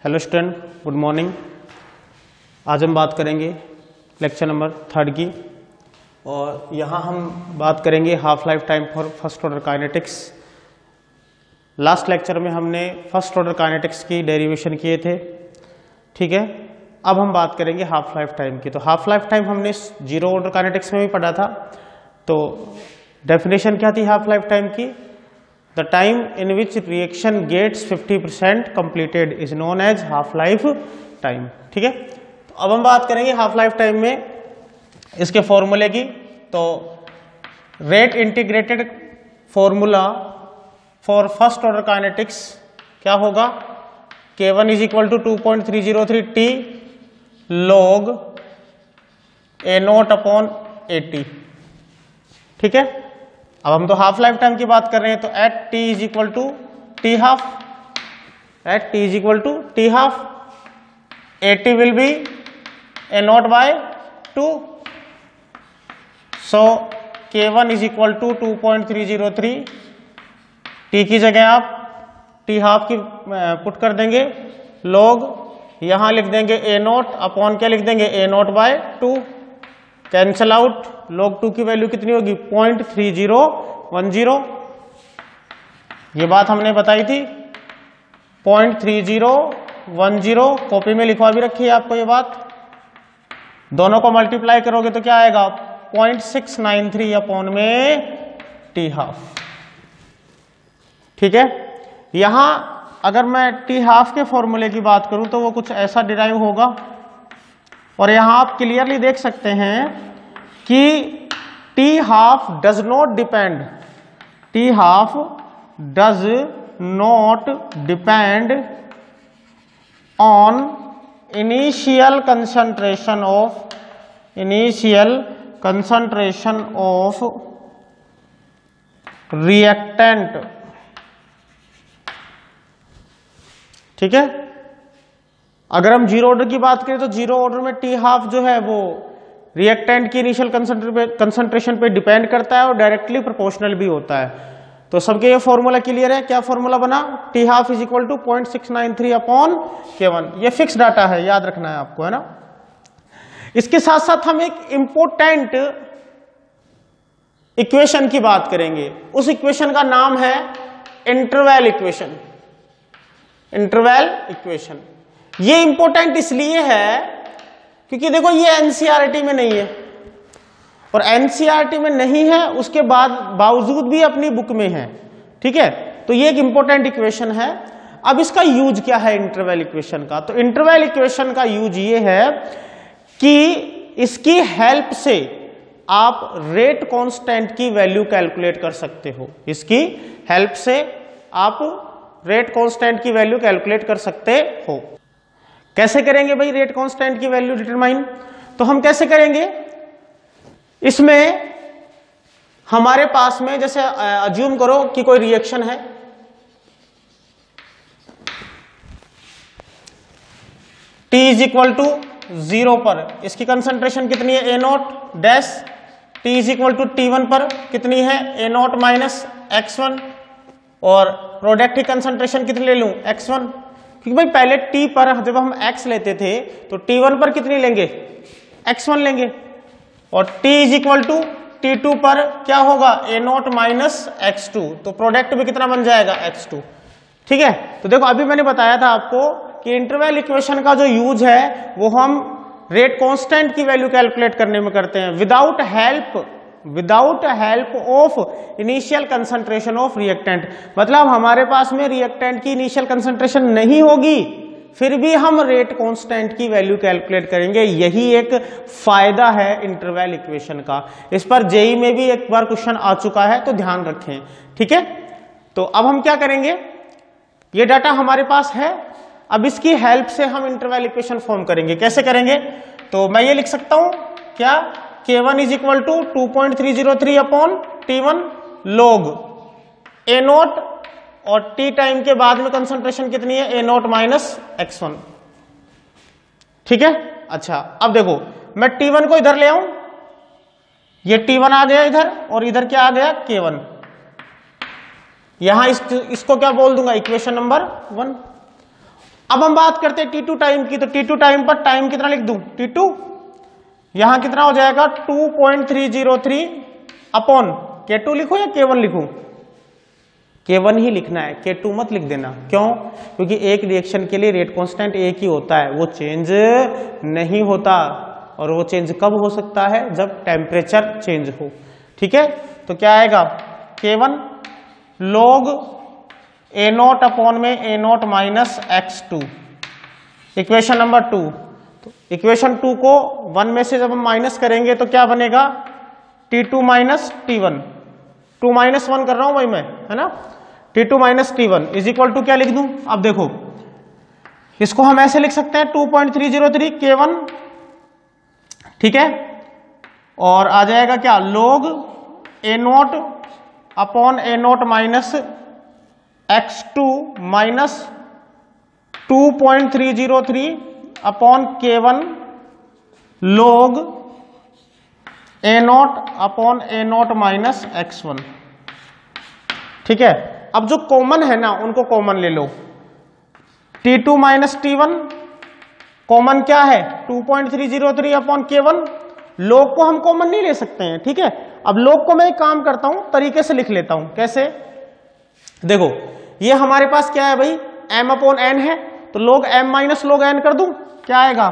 Hello student, good morning. आज हम बात करेंगे लेक्चर नंबर 3 की, और यहाँ हम बात करेंगे half life time for first order kinetics. Last lecture में हमने फर्स्ट ऑर्डर काइनेटिक्स की डेरिवेशन किए थे, ठीक है। अब हम बात करेंगे हाफ लाइफ टाइम की। तो हाफ लाइफ टाइम हमने जीरो ऑर्डर काइनेटिक्स में भी पढ़ा था। तो डेफिनेशन क्या थी हाफ लाइफ टाइम की? The time in which reaction gets 50% completed is known as half life time, ठीक है। तो अब हम बात करेंगे हाफ लाइफ टाइम में इसके फॉर्मूले की। तो rate integrated formula for first order kinetics क्या होगा? K1 is equal to 2.303 T log A0 upon AT, ठीक है। अब हम तो हाफ लाइफ टाइम की बात कर रहे हैं, तो at T is equal to T half, at T is equal to T half A T will be A not by 2। So K1 is equal to 2.303 T की जगह आप टी हाफ की पुट कर देंगे, लॉग यहां लिख देंगे A not upon क्या लिख देंगे A not by 2, cancel out. log 2 की वैल्यू कितनी होगी? 0.3010। ये बात हमने बताई थी, 0.3010। कॉपी में लिखवा भी रखी है आपको ये बात। दोनों को मल्टीप्लाई करोगे तो क्या आएगा? 0.693 अपॉन में टी हाफ, ठीक है। यहां अगर मैं टी हाफ के फॉर्मूले की बात करूं तो वो कुछ ऐसा डिराइव होगा, और यहां आप क्लियरली देख सकते हैं कि T half does not depend, T half does not depend on initial concentration of reactant, ठीक है। अगर हम जीरो ऑर्डर की बात करें तो जीरो ऑर्डर में टी हाफ जो है वो रिएक्टेंट की इनिशियल कंसंट्रेशन पे डिपेंड करता है और डायरेक्टली प्रोपोर्शनल भी होता है। तो सबके ये फॉर्मूला क्लियर है? क्या फॉर्मूला बना? T half is equal to 0.693 upon K1। ये फिक्स डाटा है, याद रखना है आपको, है ना। इसके साथ साथ हम एक इंपोर्टेंट इक्वेशन की बात करेंगे। उस इक्वेशन का नाम है इंटरवल इक्वेशन। इंटरवल इक्वेशन ये इंपॉर्टेंट इसलिए है क्योंकि देखो ये एनसीईआरटी में नहीं है, और एनसीईआरटी में नहीं है उसके बावजूद भी अपनी बुक में है, ठीक है। तो ये एक इंपॉर्टेंट इक्वेशन है। अब इसका यूज क्या है इंटरवल इक्वेशन का? तो इंटरवल इक्वेशन का यूज ये है कि इसकी हेल्प से आप रेट कांस्टेंट की वैल्यू कैलकुलेट कर सकते हो। इसकी हेल्प से आप रेट कांस्टेंट की वैल्यू कैलकुलेट कर सकते हो। कैसे करेंगे भाई रेट कांस्टेंट की वैल्यू डिटरमाइन? तो हम कैसे करेंगे? इसमें हमारे पास में जैसे अज्यूम करो कि कोई रिएक्शन है, T इज इक्वल टू 0 पर इसकी कंसंट्रेशन कितनी है? A0 dash. T is equal to T1 पर कितनी है? A0 minus X1। और प्रोडक्ट की कंसंट्रेशन कितनी ले लूं? X1, क्योंकि भाई पहले T पर जब हम X लेते थे तो T1 पर कितनी लेंगे? X1 लेंगे। और T is equal to T2 पर क्या होगा? A0 minus X2। तो प्रोडक्ट भी कितना बन जाएगा? X2, ठीक है। तो देखो अभी मैंने बताया था आपको कि इंटरवल इक्वेशन का जो यूज है वो हम रेट कांस्टेंट की वैल्यू कैलकुलेट करने में करते हैं without help of initial concentration of reactant. मतलब हमारे पास में रिएक्टेंट की इनिशियल कंसंट्रेशन नहीं होगी, फिर भी हम रेट कांस्टेंट की वैल्यू कैलकुलेट करेंगे। यही एक फायदा है इंटरवल इक्वेशन का। इस पर जेई में भी एक बार क्वेश्चन आ चुका है, तो ध्यान रखें, ठीक है। तो अब हम क्या करेंगे? ये डाटा हमारे पास है, अब इसकी हेल्प से हम इंटरवल इक्वेशन फॉर्म करेंगे। कैसे करेंगे? तो मैं ये लिख सकता हूं क्या? K1 is equal to 2.303 upon T1 log A0, और T टाइम के बाद में कंसंट्रेशन कितनी है? A0 माइनस X1, ठीक है। अच्छा अब देखो मैं T1 को इधर ले आऊं, ये T1 आ गया इधर, और इधर क्या आ गया? K1। यहां इसको क्या बोल दूंगा? Equation number 1। अब हम बात करते हैं T2 टाइम की, तो T2 टाइम पर टाइम कितना लिख दूं, T2 यहां कितना हो जाएगा 2.303 अपॉन K2 लिखूं या K1 लिखूं, K1 ही लिखना है, K2 मत लिख देना। क्यों? क्योंकि एक रिएक्शन के लिए रेट कांस्टेंट एक ही होता है, वो चेंज नहीं होता, और वो चेंज कब हो सकता है, जब टेम्परेचर चेंज हो। ठीक है, तो क्या आएगा K1 log A0 अपॉन में A0 minus x2, equation number 2। तो इक्वेशन 2 को 1 में से जब हम माइनस करेंगे तो क्या बनेगा T2 माइनस T1, 2 माइनस 1 कर रहा हूं भाई मैं, है ना, T2 minus T1 is equal to क्या लिख दूं, अब देखो इसको हम ऐसे लिख सकते हैं 2.303 K1, ठीक है, और आ जाएगा क्या log A0 upon A0 minus x2 minus 2.303 upon K1 log A0 upon A0 minus x1। ठीक है, अब जो कॉमन है ना उनको कॉमन ले लो, T2 माइनस T1 कॉमन क्या है 2.303 अपॉन K1, log को हम कॉमन नहीं ले सकते हैं। ठीक है, अब log को मैं एक काम करता हूं, तरीके से लिख लेता हूं, कैसे, देखो ये हमारे पास क्या है भाई m अपॉन n है, तो log m minus log n कर दूं, क्या आएगा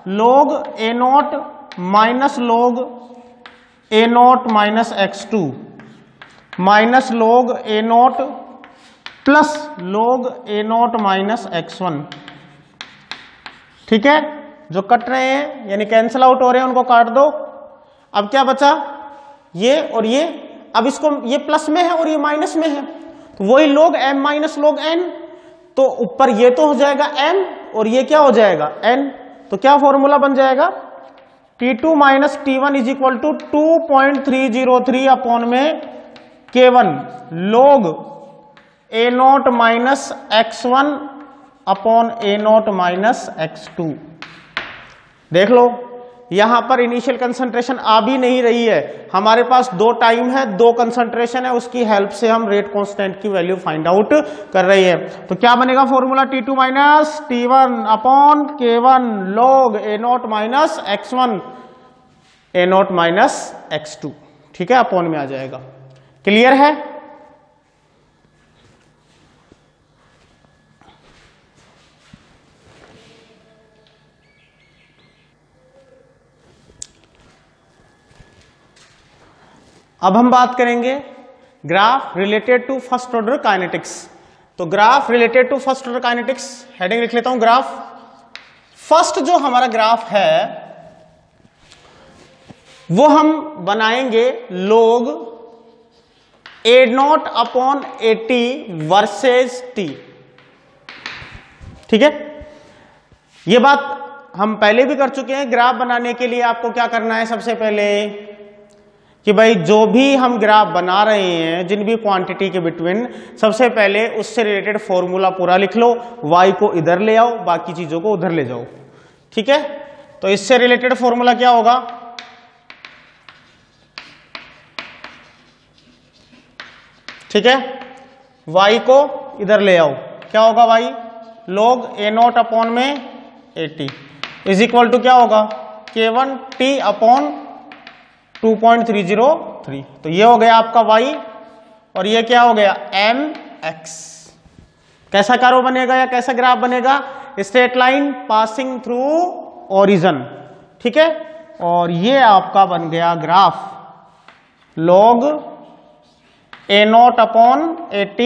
log A0 minus log A0 minus x2 minus log A0 plus log A0 minus x1। ठीक है, जो कट रहे हैं यानी कैंसिल आउट हो रहे हैं उनको काट दो। अब क्या बचा, ये और ये, अब इसको ये प्लस में है और ये माइनस में है, तो वही log m minus log n, तो ऊपर ये तो हो जाएगा m और ये क्या हो जाएगा n, तो क्या फॉर्मूला बन जाएगा T2 minus T1 is equal to 2.303 upon में K1 log A0 minus x1 upon A0 minus x2। देख लो यहां पर इनिशियल कंसंट्रेशन आ भी नहीं रही है, हमारे पास दो टाइम है, दो कंसंट्रेशन है, उसकी हेल्प से हम रेट कांस्टेंट की वैल्यू फाइंड आउट कर रही है। तो क्या बनेगा formula T2 minus T1 upon K1 log A0 minus x1 A0 minus x2। ठीक है, अपॉन में आ जाएगा। क्लियर है? अब हम बात करेंगे graph related to first order kinetics. तो graph related to first order kinetics, heading लिख लेता हूं ग्राफ। फर्स्ट जो हमारा ग्राफ है वो हम बनाएंगे log A0 upon AT versus T। ठीक है, ये बात हम पहले भी कर चुके हैं। ग्राफ बनाने के लिए आपको क्या करना है, सबसे पहले कि भाई जो भी हम ग्राफ बना रहे हैं जिन भी क्वांटिटी के बिटवीन, सबसे पहले उससे रिलेटेड फॉर्मूला पूरा लिख लो, y को इधर ले आओ, बाकी चीजों को उधर ले जाओ। ठीक है, तो इससे रिलेटेड फॉर्मूला क्या होगा, ठीक है, y को इधर ले आओ, क्या होगा y log A0 अपॉन में AT इज इक्वल टू क्या होगा K1 T अपॉन 2.303। तो ये हो गया आपका y और ये क्या हो गया mx। कैसा कर्व बनेगा या कैसा ग्राफ बनेगा, straight line passing through origin. ठीक है, और ये आपका बन गया graph log A0 upon AT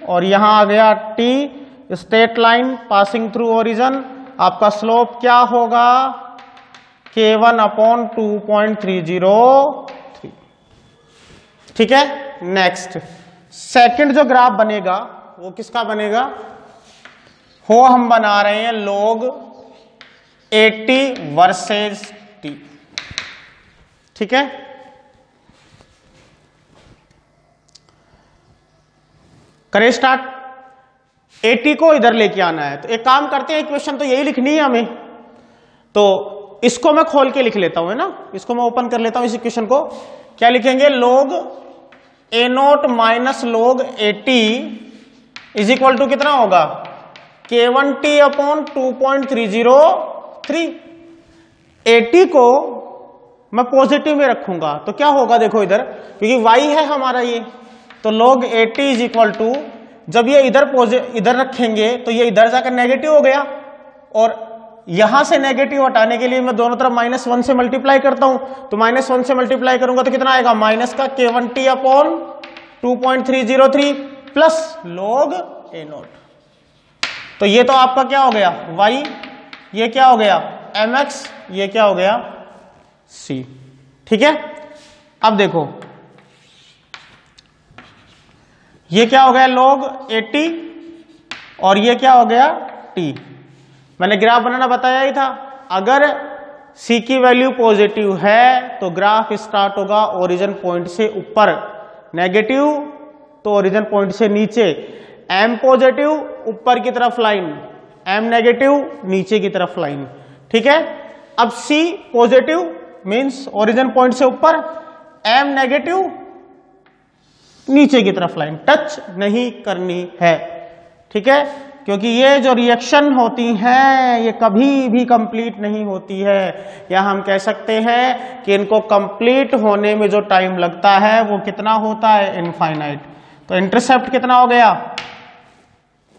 और यहां आ गया T, straight line passing through origin. आपका स्लोप क्या होगा K1 अपॉन 2.303। ठीक है, नेक्स्ट सेकंड जो ग्राफ बनेगा वो किसका बनेगा, वो हम बना रहे हैं log AT वर्सेस T। ठीक है, करें स्टार्ट। AT को इधर लेके आना है, तो एक काम करते हैं, इक्वेशन तो यही लिखनी है हमें, तो इसको मैं खोल के लिख लेता हूं, है ना, इसको मैं ओपन कर लेता हूं। इस इक्वेशन को क्या लिखेंगे, log A0 minus log AT is equal to कितना होगा K1T अपॉन 2.303। 80 को मैं पॉजिटिव में रखूंगा तो क्या होगा, देखो इधर, क्योंकि y है हमारा ये, तो log 80 इज इक्वल टू, जब ये इधर रखेंगे तो ये इधर जाकर नेगेटिव हो गया, और यहां से नेगेटिव हटाने के लिए मैं दोनों तरफ -1 से मल्टीप्लाई करता हूं, तो -1 से मल्टीप्लाई करूंगा तो कितना आएगा, माइनस का K1T upon 2.303 plus log A0। तो ये तो आपका क्या हो गया y, ये क्या हो गया mx, ये क्या हो गया c। ठीक है, अब देखो ये क्या हो गया log 80 और ये क्या हो गया t। मैंने ग्राफ बनाना बताया ही था, अगर c की वैल्यू पॉजिटिव है तो ग्राफ स्टार्ट होगा ओरिजिन पॉइंट से ऊपर, नेगेटिव तो ओरिजिन पॉइंट से नीचे, m पॉजिटिव ऊपर की तरफ लाइन, m नेगेटिव नीचे की तरफ लाइन। ठीक है, अब c positive means origin point से ऊपर, m नेगेटिव नीचे की तरफ लाइन, टच नहीं करनी है। ठीक है, क्योंकि ये जो रिएक्शन होती हैं ये कभी भी कंप्लीट नहीं होती है, या हम कह सकते हैं कि इनको कंप्लीट होने में जो टाइम लगता है वो कितना होता है, इनफाइनाइट। तो इंटरसेप्ट कितना हो गया,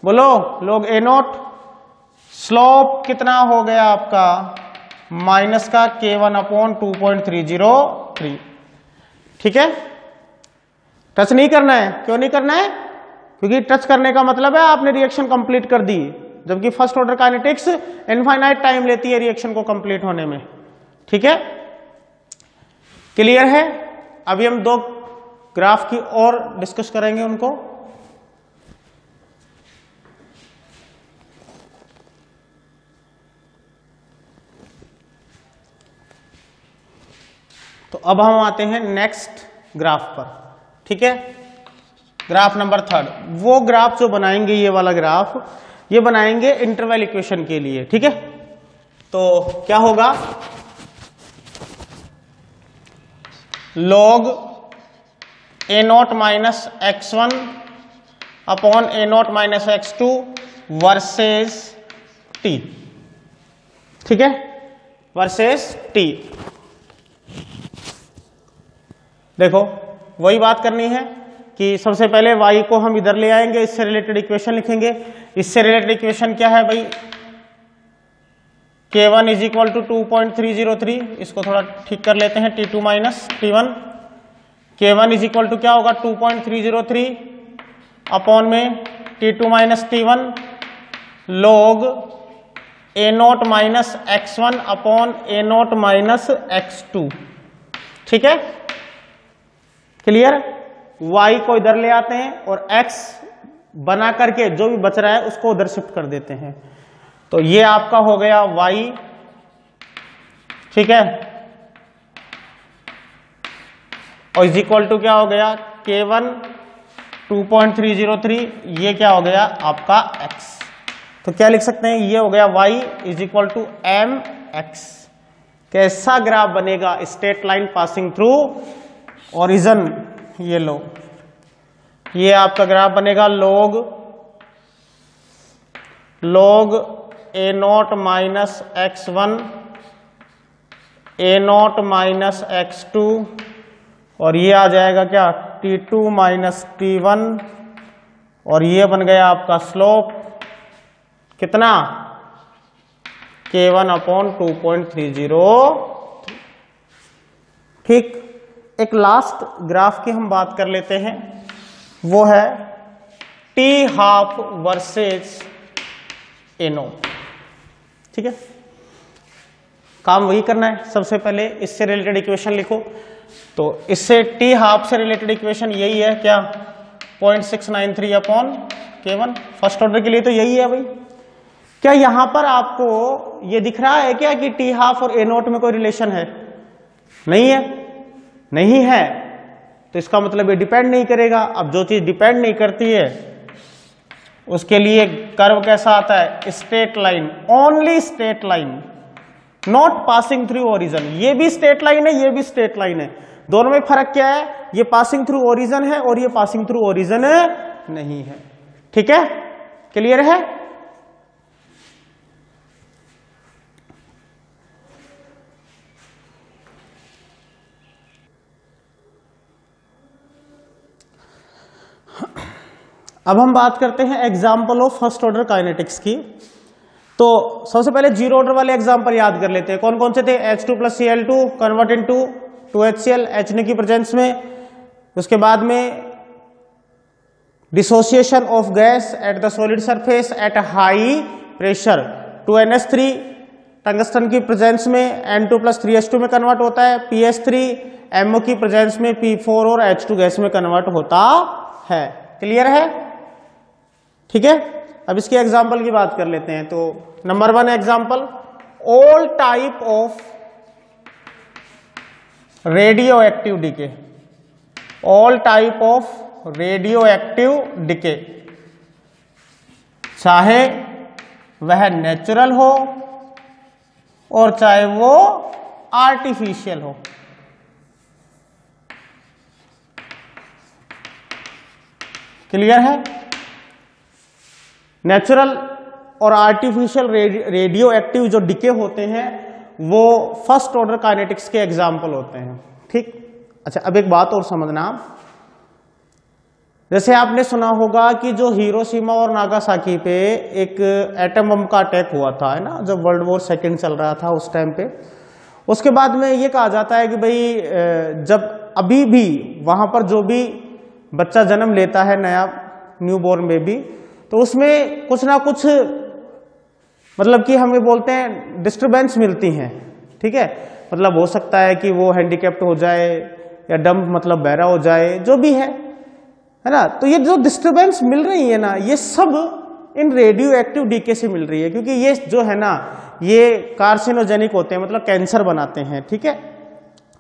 बोलो log A0, स्लोप कितना हो गया आपका, माइनस का K1 अपॉन 2.303। ठीक है, टच नहीं करना है, क्यों नहीं करना है, क्योंकि टच करने का मतलब है आपने रिएक्शन कंप्लीट कर दी, जबकि first order kinetics infinite time लेती है रिएक्शन को कंप्लीट होने में। ठीक है, क्लियर है। अभी हम दो ग्राफ की और डिस्कस करेंगे उनको। तो अब हम आते हैं नेक्स्ट ग्राफ पर। ठीक है, ग्राफ नंबर 3, वो ग्राफ जो बनाएंगे, ये वाला ग्राफ, ये बनाएंगे इंटरवल इक्वेशन के लिए। ठीक है, तो क्या होगा, log A0 minus x1 upon A0 minus x2 versus t। ठीक है, वर्सेस t। देखो वही बात करनी है कि सबसे पहले y को हम इधर ले आएंगे, इससे रिलेटेड इक्वेशन लिखेंगे। इससे रिलेटेड इक्वेशन क्या है भाई, K1 इज इक्वल टू 2.303, इसको थोड़ा ठीक कर लेते हैं, T2 minus T1। K1 is equal to क्या होगा 2.303 अपॉन में T2 minus T1 log A0 minus x1 upon A0 minus x2। ठीक है, क्लियर। y को इधर ले आते हैं और x बना करके जो भी बच रहा है उसको उधर शिफ्ट कर देते हैं, तो ये आपका हो गया y। ठीक है, और इज इक्वल टू क्या हो गया K1 2.303, ये क्या हो गया आपका x। तो क्या लिख सकते हैं, ये हो गया y is equal to mx। कैसा ग्राफ बनेगा, straight line passing through origin, ये लो, ये आपका ग्राफ बनेगा log A0 minus x1 A0 minus x2, और ये आ जाएगा क्या T2 माइनस T1, और ये बन गया आपका स्लोप कितना K1 अपॉन 2.303। ठीक, एक लास्ट ग्राफ की हम बात कर लेते हैं, वो है T हाफ वर्सेस A0। ठीक है, काम वही करना है। सबसे पहले इससे रिलेटेड इक्वेशन लिखो, तो इससे T हाफ से रिलेटेड इक्वेशन यही है क्या 0.693 अपॉन K1। फर्स्ट ऑर्डर के लिए तो यही है भाई। क्या यहां पर आपको ये दिख रहा है क्या कि T हाफ और A0 में कोई रिलेशन है? नहीं है, नहीं है, तो इसका मतलब ये डिपेंड नहीं करेगा। अब जो चीज डिपेंड नहीं करती है उसके लिए कर्व कैसा आता है, straight line, only straight line, not passing through origin. ये भी स्ट्रेट लाइन है, ये भी स्ट्रेट लाइन है, दोनों में फर्क क्या है, ये पासिंग थ्रू ओरिजिन है और ये पासिंग थ्रू ओरिजिन नहीं है। ठीक है, क्लियर है। अब हम बात करते हैं example of first order kinetics की। तो सबसे पहले जीरो ऑर्डर वाले एग्जाम्पल याद कर लेते हैं। कौन कौन से थे? H2+Cl2 convert into 2HCl HN की प्रेजेंस में। उसके बाद में dissociation of gas at the solid surface at high pressure 2NH3 tungsten की प्रेजेंस में N2+3H2 में कन्वर्ट होता है। PH3 MO की प्रेजेंस में P4 और H2 गैस में कन्वर्ट होता है। क्लियर है? ठीक है। अब इसके एग्जाम्पल की बात कर लेते हैं। तो number 1 example, all type of radio active decay. All type of radio active decay, चाहे वह नेचुरल हो और चाहे वो आर्टिफिशियल हो। क्लियर है? नेचुरल और आर्टिफिशियल रेडियो एक्टिव जो डिके होते हैं वो फर्स्ट ऑर्डर काइनेटिक्स के एग्जाम्पल होते हैं। ठीक। अच्छा, अब एक बात और समझना, जैसे आपने सुना होगा कि जो हिरोशिमा और नागासाकी पे एक एटम बम का अटैक हुआ था, है ना, जब वर्ल्ड वॉर सेकेंड चल रहा था उस टाइम पे। उसके बाद में ये कहा जाता है कि भाई जब अभी भी वहां पर जो भी बच्चा जन्म लेता है, नया न्यूबॉर्न बेबी, तो उसमें कुछ ना कुछ मतलब कि हमें बोलते हैं डिस्टरबेंस मिलती हैं। ठीक है, मतलब हो सकता है कि वो हैंडीकैप्ट हो जाए या डम्ब मतलब बहरा हो जाए, जो भी है ना। तो ये जो डिस्टरबेंस मिल रही है ना, ये सब इन रेडियो एक्टिव डीके से मिल रही है, क्योंकि ये जो है ना ये कार्सिनोजेनिक होते हैं, मतलब कैंसर बनाते हैं। ठीक है,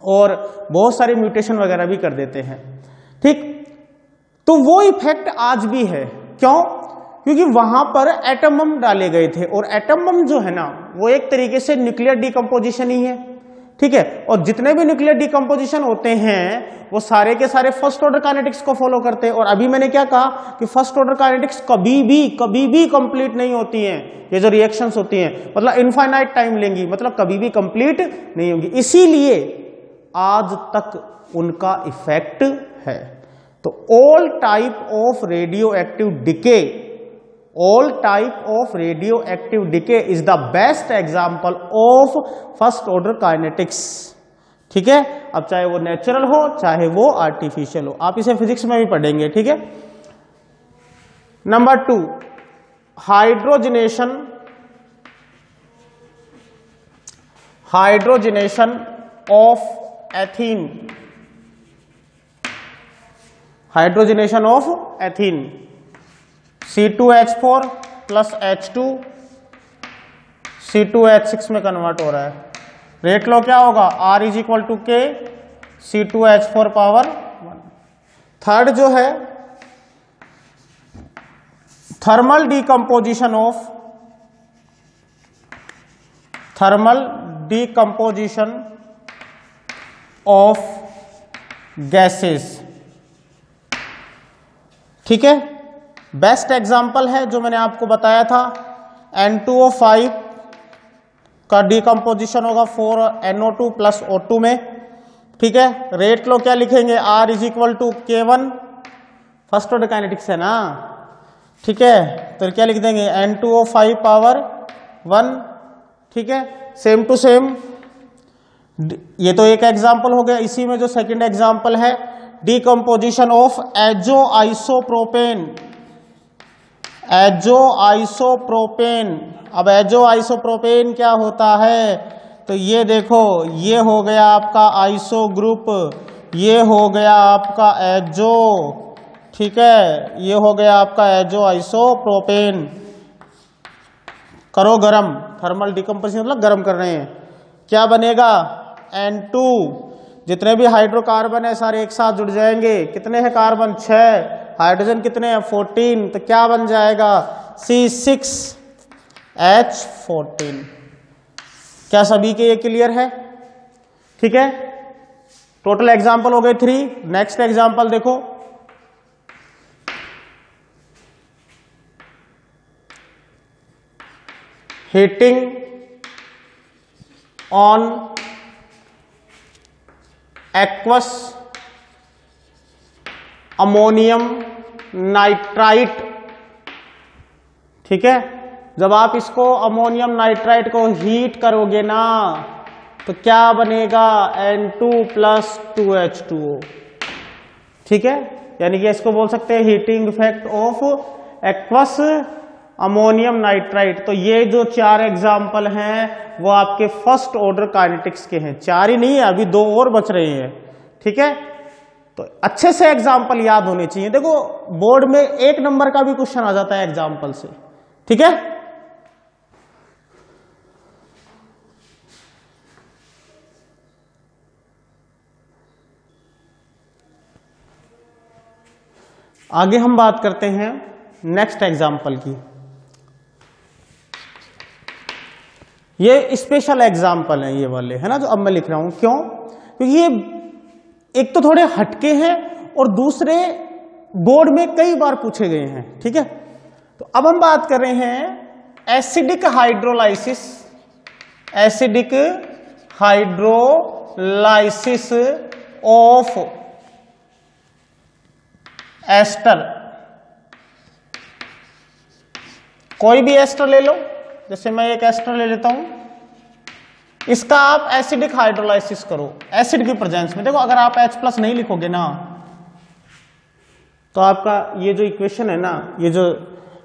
और बहुत सारे म्यूटेशन वगैरह भी कर देते हैं। ठीक, तो वो इफेक्ट आज भी है। क्यों? क्योंकि वहां पर एटम बम डाले गए थे, और एटम बम जो है ना वो एक तरीके से न्यूक्लियर डिकम्पोजिशन ही है। ठीक है, और जितने भी न्यूक्लियर डिकम्पोजिशन होते हैं वो सारे के सारे फर्स्ट ऑर्डर काइनेटिक्स को फॉलो करते हैं। और अभी मैंने क्या कहा कि फर्स्ट ऑर्डर काइनेटिक्स कभी भी कंप्लीट नहीं होती हैं। ये जो रिएक्शंस होती हैं मतलब इनफाइनाइट टाइम लेंगी, मतलब कभी भी कंप्लीट नहीं होंगी, इसीलिए आज तक उनका इफेक्ट है। तो all type of radio active decay, all type of radioactive decay is the best example of first order kinetics। ठीक है, अब चाहे वो नेचुरल हो चाहे वो आर्टिफिशियल हो, आप इसे फिजिक्स में भी पढ़ेंगे। ठीक है। Number 2, hydrogenation of ethene. Hydrogenation of ethene, C2H4 plus H2 C2H6 में कन्वर्ट हो रहा है। रेट लो क्या होगा? R is equal to K C2H4 power 1। Third जो है थर्मल डिकम्पोजिशन ऑफ गैसेस। ठीक है, बेस्ट एग्जाम्पल है जो मैंने आपको बताया था, N2O5 का डिकम्पोजिशन होगा 4NO2 प्लस O2 में। ठीक है, रेट लो क्या लिखेंगे? R is equal to K1, first order kinetics है ना। ठीक है, तो क्या लिख देंगे? N2O5 power 1। ठीक है, सेम टू सेम, ये तो एक एग्जाम्पल हो गया। इसी में जो सेकंड एग्जाम्पल है, डिकम्पोजिशन ऑफ एजो आइसोप्रोपेन। अब एजो आइसोप्रोपेन क्या होता है? तो ये देखो, ये हो गया आपका आइसो ग्रुप, ये हो गया आपका एजो। ठीक है, ये हो गया आपका एजो आइसोप्रोपेन। करो गरम, थर्मल डिकम्पोजिशन मतलब गरम कर रहे हैं। क्या बनेगा? N2, जितने भी हाइड्रोकार्बन है सारे एक साथ जुड़ जाएंगे। कितने हैं कार्बन? 6। हाइड्रोजन कितने हैं? 14। तो क्या बन जाएगा? C6H14। क्या सभी के ये क्लियर है? ठीक है, टोटल एग्जाम्पल हो गए 3। नेक्स्ट एग्जाम्पल देखो, heating on aqueous ammonium nitrite, ठीक है। जब आप इसको अमोनियम नाइट्राइट को हीट करोगे ना तो क्या बनेगा, N2 + 2H2O, ठीक है। यानी कि इसको बोल सकते हैं heating effect of aqueous ammonium nitrite. तो ये जो 4 एग्जाम्पल हैं वो आपके फर्स्ट ऑर्डर काइनेटिक्स के हैं। 4 ही नहीं है, अभी 2 और बच रहे हैं, ठीक है। तो अच्छे से एग्जाम्पल याद होने चाहिए। देखो बोर्ड में 1 नंबर का भी क्वेश्चन आ जाता है एग्जाम्पल से, ठीक है। आगे हम बात करते हैं नेक्स्ट एग्जाम्पल की। ये स्पेशल एग्जाम्पल है ये वाले, है ना, जो अब मैं लिख रहा हूं। क्यों? क्योंकि ये एक तो थोड़े हटके हैं और दूसरे बोर्ड में कई बार पूछे गए हैं, ठीक है। तो अब हम बात कर रहे हैं acidic hydrolysis, acidic hydrolysis of ester. कोई भी एस्टर ले लो, जैसे मैं एक एस्टर ले लेता हूं, इसका आप एसिडिक हाइड्रोलाइसिस करो एसिड की प्रेजेंस में। देखो अगर आप H+ नहीं लिखोगे ना तो आपका ये जो इक्वेशन है ना, ये जो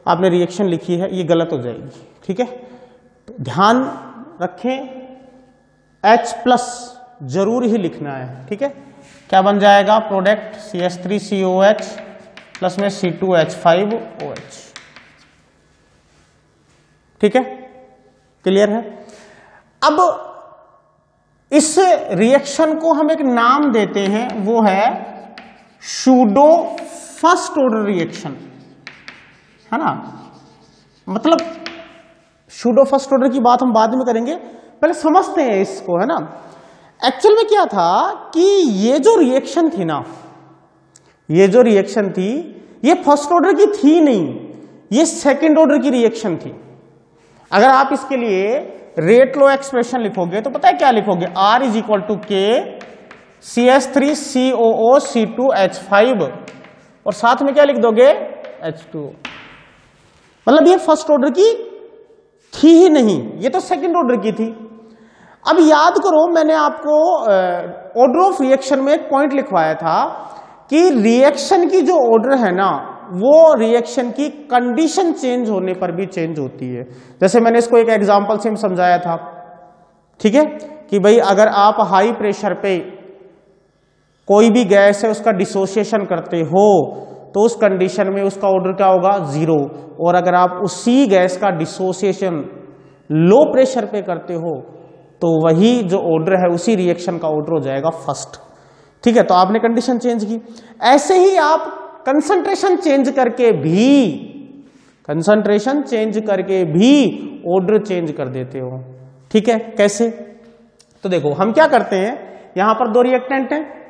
आपने रिएक्शन लिखी है ये गलत हो जाएगी, ठीक है। तो ध्यान रखें H+ जरूर ही लिखना है, ठीक है। क्या बन जाएगा प्रोडक्ट, CH3COH प्लस में C2H5OH, ठीक है, क्लियर है। अब इस रिएक्शन को हम एक नाम देते हैं, वो है सूडो फर्स्ट ऑर्डर रिएक्शन, है ना। मतलब सूडो फर्स्ट ऑर्डर की बात हम बाद में करेंगे, पहले समझते हैं इसको, है ना। एक्चुअल में क्या था कि ये जो रिएक्शन थी ना, ये जो रिएक्शन थी ये फर्स्ट ऑर्डर की थी नहीं, ये सेकंड ऑर्डर की रिएक्शन थी। अगर आप इसके लिए रेट लॉ एक्सप्रेशन लिखोगे तो पता है क्या लिखोगे, R = K CH3COO C2H5 और साथ में क्या लिख दोगे, H2O। मतलब ये फर्स्ट ऑर्डर की थी ही नहीं, ये तो सेकंड ऑर्डर की थी। अब याद करो मैंने आपको ऑर्डर ऑफ रिएक्शन में एक पॉइंट लिखवाया था कि रिएक्शन की जो ऑर्डर है ना वो रिएक्शन की कंडीशन चेंज होने पर भी चेंज होती है। जैसे मैंने इसको एक एग्जांपल से समझाया था, ठीक है, कि भाई अगर आप हाई प्रेशर पे कोई भी गैस है उसका डिसोसिएशन करते हो तो उस कंडीशन में उसका ऑर्डर क्या होगा, 0। और अगर आप उसी गैस का डिसोसिएशन लो प्रेशर पे करते हो तो वही जो ऑर्डर है उसी रिएक्शन का ऑर्डर हो जाएगा फर्स्ट, ठीक है। तो आपने कंडीशन चेंज की। ऐसे ही आप कंसंट्रेशन चेंज करके भी ऑर्डर चेंज कर देते हो, ठीक है। कैसे? तो देखो हम क्या करते हैं, यहां पर 2 रिएक्टेंट हैं,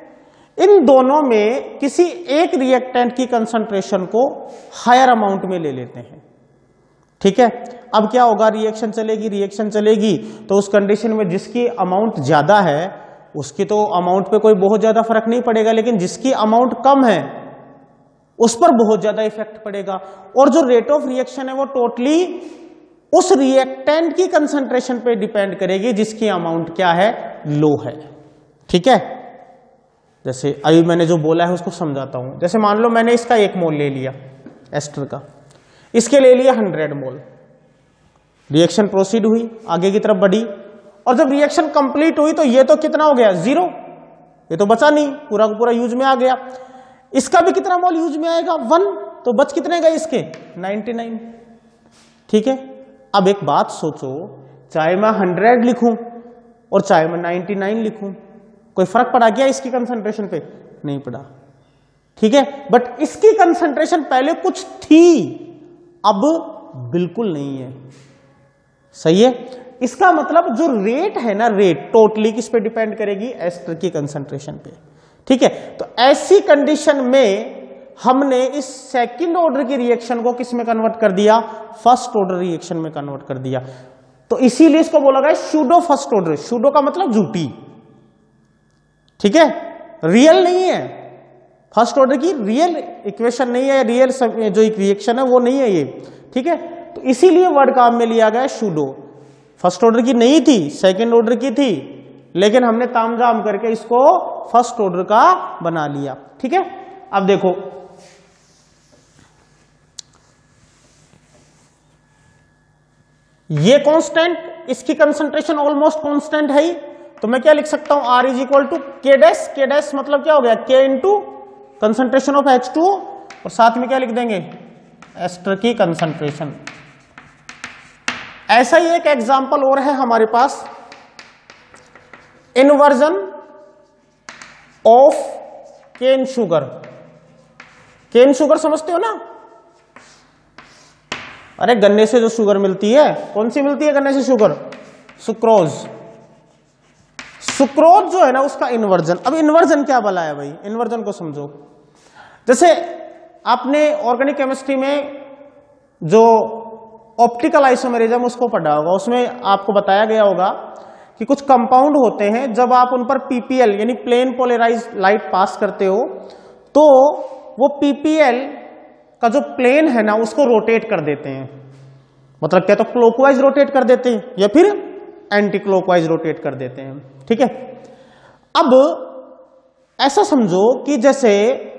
इन दोनों में किसी एक रिएक्टेंट की कंसंट्रेशन को हायर अमाउंट में ले लेते हैं, ठीक है। अब क्या होगा, रिएक्शन चलेगी तो उस कंडीशन में जिसकी अमाउंट ज्यादा है उसकी तो अमाउंट पे कोई बहुत ज्यादा फर्क नहीं पड़ेगा, लेकिन जिसकी अमाउंट कम है उस पर बहुत ज्यादा इफेक्ट पड़ेगा। और जो रेट ऑफ रिएक्शन है वो टोटली उस रिएक्टेंट की कंसंट्रेशन पे डिपेंड करेगी जिसकी अमाउंट क्या है, लो है, ठीक है। जैसे अभी मैंने जो बोला है उसको समझाता हूं। जैसे मान लो मैंने इसका 1 मोल ले लिया एस्टर का, इसके ले लिया 100 मोल, रिएक्शन प्रोसीड हुई, आगे की तरफ बढ़ी, और जब रिएक्शन कंप्लीट हुई तो ये तो कितना हो गया, 0, ये तो बचा नहीं, पूरा का पूरा यूज में आ गया। इसका भी कितना मोल यूज में आएगा, 1, तो बच कितने गए इसके, 99, ठीक है। अब एक बात सोचो, चाहे मैं 100 लिखूं और चाहे मैं 99 लिखूं, कोई फर्क पड़ा क्या इसकी कंसंट्रेशन पे? नहीं पड़ा, ठीक है। बट इसकी कंसंट्रेशन पहले कुछ थी, अब बिल्कुल नहीं है, सही है। इसका मतलब जो रेट है ना, रेट टोटली किस पे डिपेंड करेगी, एस्टर की कंसंट्रेशन पे, ठीक है। तो ऐसी कंडीशन में हमने इस सेकंड ऑर्डर की रिएक्शन को किस में कन्वर्ट कर दिया, फर्स्ट ऑर्डर रिएक्शन में कन्वर्ट कर दिया। तो इसीलिए इसको बोला गया सूडो फर्स्ट ऑर्डर। सूडो का मतलब झूठी, ठीक है, रियल नहीं है, फर्स्ट ऑर्डर की रियल इक्वेशन नहीं है, रियल जो एक रिएक्शन है वो नहीं है ये, ठीक है। तो इसीलिए वर्ड काम में लिया गया सूडो। फर्स्ट ऑर्डर की नहीं थी, सेकंड ऑर्डर की थी, लेकिन हमने तामझाम करके इसको फर्स्ट ऑर्डर का बना लिया, ठीक है। अब देखो ये कांस्टेंट, इसकी कंसंट्रेशन ऑलमोस्ट कांस्टेंट है ही, तो मैं क्या लिख सकता हूं, R इज इक्वल टू के डैश। के डैश मतलब क्या हो गया, K into concentration of H2O, और साथ में क्या लिख देंगे, एस्टर की कंसंट्रेशन। ऐसा ही एक एग्जांपल और है हमारे पास, inversion of cane sugar. Cane sugar समझते हो ना, अरे गन्ने से जो शुगर मिलती है, कौन सी मिलती है गन्ने से शुगर, सुक्रोज। सुक्रोज जो है ना उसका इन्वर्जन। अब इन्वर्जन क्या भला है भाई, इन्वर्जन को समझो। जैसे आपने ऑर्गेनिक केमिस्ट्री में जो ऑप्टिकल आइसोमेरिज्म उसको पढ़ा होगा, उसमें आपको बताया गया होगा कि कुछ कंपाउंड होते हैं, जब आप उन पर पीपीएल यानी प्लेन पोलराइज्ड लाइट पास करते हो तो वो पीपीएल का जो प्लेन है ना उसको रोटेट कर देते हैं। मतलब क्या, तो क्लॉकवाइज रोटेट कर देते हैं या फिर एंटी क्लॉकवाइज रोटेट कर देते हैं, ठीक है। अब ऐसा समझो कि जैसे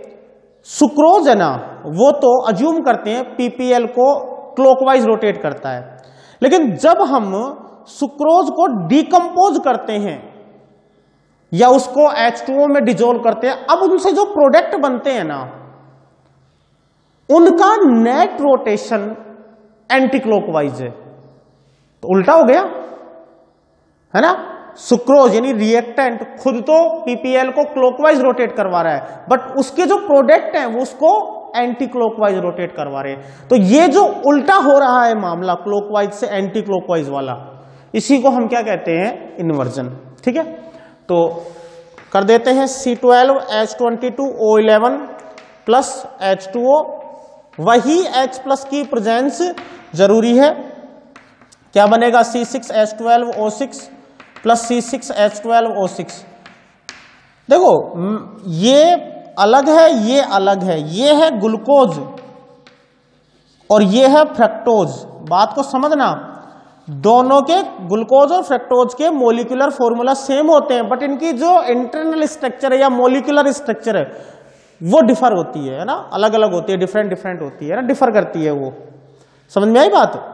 सुक्रोज है ना, वो तो अज्यूम करते हैं पीपीएल को क्लॉकवाइज रोटेट करता है, लेकिन जब हम सुक्रोज को डिकम्पोज करते हैं या उसको H2O में डिजोल्व करते हैं, अब उनसे जो प्रोडक्ट बनते हैं ना उनका नेट रोटेशन एंटी क्लॉकवाइज है। तो उल्टा हो गया है ना, सुक्रोज यानी रिएक्टेंट खुद तो पीपीएल को क्लॉकवाइज रोटेट करवा रहा है, बट उसके जो प्रोडक्ट हैं वो उसको एंटी क्लॉकवाइज रोटेट करवा रहे हैं। तो ये जो उल्टा हो रहा है मामला, क्लॉकवाइज से एंटी क्लॉकवाइज वाला, इसी को हम क्या कहते हैं, इन्वर्जन, ठीक है। तो कर देते हैं C12H22O11 प्लस H2O, वही H प्लस की प्रेजेंस जरूरी है। क्या बनेगा, C6H12O6 प्लस C6H12O6। देखो ये अलग है, ये अलग है, ये है ग्लूकोज और ये है फ्रक्टोज। बात को समझना, दोनों के ग्लूकोज और फ्रक्टोज के मोलिकुलर फॉर्मूला सेम होते हैं, बट इनकी जो इंटरनल स्ट्रक्चर है या मोलिकुलर स्ट्रक्चर है वो डिफर होती है ना, अलग अलग होती है, डिफरेंट डिफरेंट होती है ना, डिफर करती है वो। समझ में आई बात।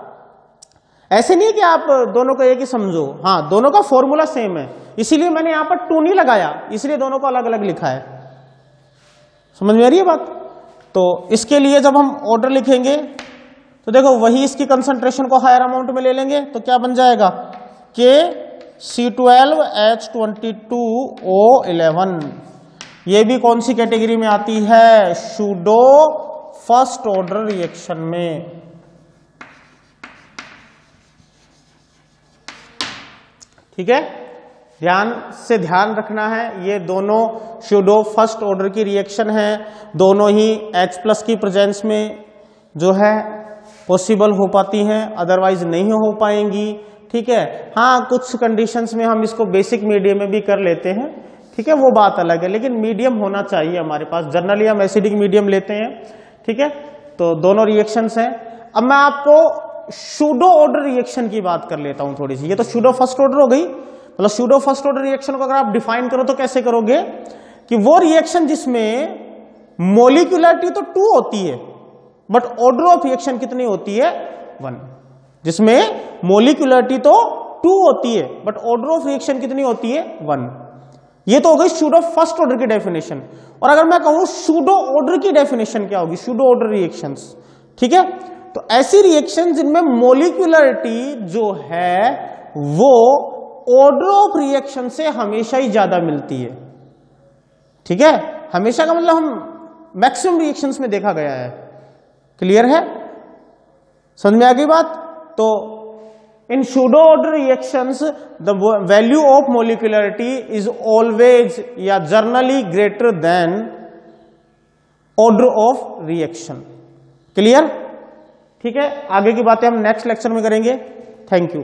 ऐसे नहीं कि आप दोनों को एक ही समझो, हाँ दोनों का फॉर्मूला सेम है, इसीलिए मैंने यहां पर 2 नहीं लगाया, इसलिए दोनों को अलग अलग लिखा है। समझ में आ रही है बात। तो इसके लिए जब हम ऑर्डर लिखेंगे तो देखो वही इसकी कंसंट्रेशन को हायर अमाउंट में ले लेंगे, तो क्या बन जाएगा, के C12H22O11। ये भी कौन सी कैटेगरी में आती है, सूडो फर्स्ट ऑर्डर रिएक्शन में, ठीक है। ध्यान रखना है, ये दोनों सूडो फर्स्ट ऑर्डर की रिएक्शन है, दोनों ही H प्लस की प्रेजेंस में जो है पॉसिबल हो पाती हैं, अदरवाइज नहीं हो पाएंगी, ठीक है। हाँ कुछ कंडीशंस में हम इसको बेसिक मीडियम में भी कर लेते हैं, ठीक है, वो बात अलग है, लेकिन मीडियम होना चाहिए हमारे पास। जनरली हम एसिडिक मीडियम लेते हैं, ठीक है। तो दोनों रिएक्शंस हैं। अब मैं आपको सूडो ऑर्डर रिएक्शन की बात कर लेता हूं थोड़ी सी। ये तो सूडो फर्स्ट ऑर्डर हो गई, मतलब सूडो फर्स्ट ऑर्डर रिएक्शन को अगर आप डिफाइन करो तो कैसे करोगे कि वो रिएक्शन जिसमें मोलिकुलरिटी तो 2 होती है बट ऑर्डर ऑफ रिएक्शन कितनी होती है, 1। जिसमें मोलिकुलरिटी तो 2 होती है बट ऑर्डर ऑफ रिएक्शन कितनी होती है, 1। ये तो हो गई सूडो फर्स्ट ऑर्डर की डेफिनेशन। और अगर मैं कहूं सूडो ऑर्डर की डेफिनेशन क्या होगी, सूडो ऑर्डर रिएक्शंस, ठीक है। तो ऐसी रिएक्शन जिनमें मोलिकुलरिटी जो है वो ऑर्डर ऑफ रिएक्शन से हमेशा ही ज्यादा मिलती है, ठीक है। हमेशा का मतलब हम मैक्सिमम रिएक्शंस में देखा गया है। क्लियर है, समझ में आ गई बात। तो in pseudo order reactions the value of molecularity is always या generally greater than order of reaction. Clear, ठीक है। आगे की बातें हम नेक्स्ट लेक्चर में करेंगे। Thank you.